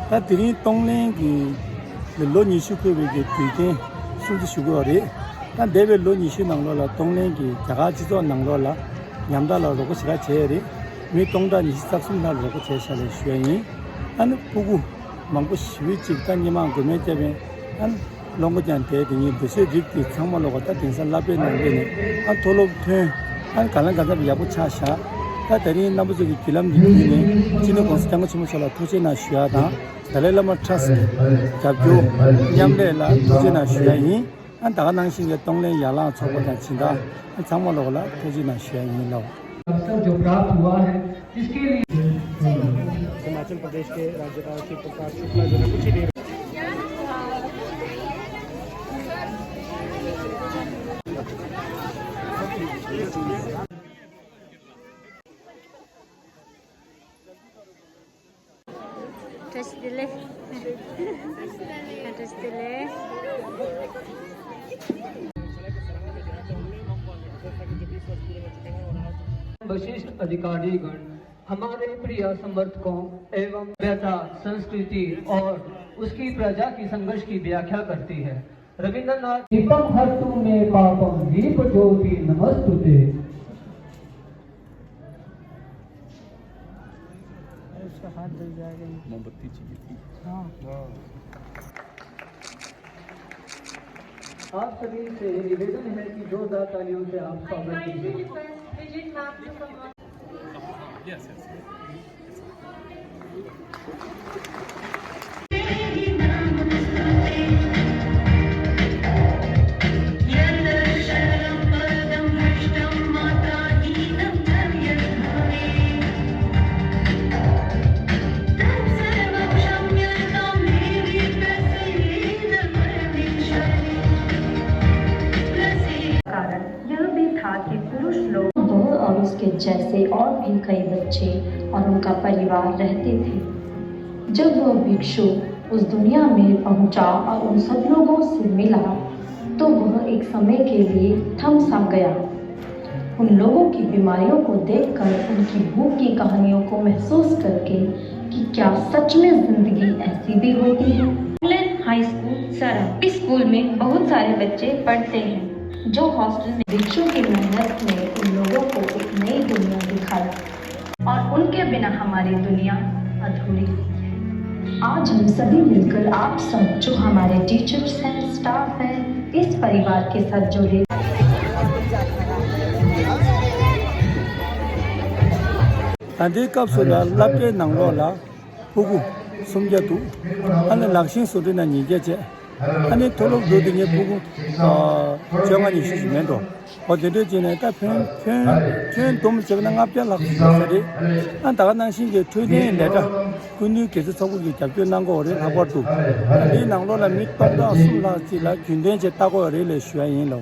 다 들이 동네기 로니 슈크베게 뒤게 술도 슈거리 다 레벨 로니 슈 나로라 동네기 자가지도 나로라 냠달라고 시가 제리 미 동단이 시작순날로 제시하는 수행이 안 보고 망고 시위직 단위만 그메때면 안 롱고잔테 등이 드세 릭티 상말로 갔다 등산 라베 나게네 안 돌롭테 안 갈랑가다 야부차샤 다 대리 나부지기 길람기네 진호 공스탕고 치무살라 토제나 쉬하다 달래라마 트러스트 잡조 냠레라 토제나 쉬하니 안 다가낭신게 동네 야라 초보다 친다 상말로 올라 토제나 쉬하니 나오 अवसर जो प्राप्त हुआ है इसके लिए हिमाचल प्रदेश के राज्यपाल श्री प्रकाश शुक्ला जो है कुछ ही देर वशिष्ठ अधिकारीगण हमारे प्रिय समर्थकों एवं सभ्यता संस्कृति और उसकी प्रजा की संघर्ष की व्याख्या करती है। रविंद्रनाथ दीपम हर्तु में पापम दीप ज्योति नमस्तुते। उसका हाथ जल जाएगा मोमबत्ती चाहिए हाँ आप सभी से निवेदन है कि जोरदार तालियों से आप स्वागत कीजिए। और उसके जैसे और भी कई बच्चे और उनका परिवार रहते थे। जब वह भिक्षु उस दुनिया में पहुंचा और उन सब लोगों से मिला तो वह एक समय के लिए थम सा गया। उन लोगों की बीमारियों को देखकर, उनकी भूख की कहानियों को महसूस करके कि क्या सच में जिंदगी ऐसी भी होती है। हाई स्कूल सरा इस स्कूल में बहुत सारे बच्चे पढ़ते हैं जो हॉस्टल में भिक्षु की मेहनत ने उन लोगों को एक नई दुनिया दिखाया और उनके बिना हमारी दुनिया अधूरी। आज हम सभी मिलकर आप सब जो हमारे टीचर्स हैं, स्टाफ हैं, इस परिवार के साथ जुड़े 안디값보다 랍게 낭로라 보고 숨겨도 하는 락신 소리나 니게제 아니 돌로 도딩에 보고 정한이 시시면도 어제도 전에 딱편편 좀 적는 앞에 락서리 안 다가난 신게 tweede 내가 군유 계속 서고기 잡혀 난거 어려 하고도 이 낭로라 밑바다 숨라지라 균den제 따고 어려를 쉬어인로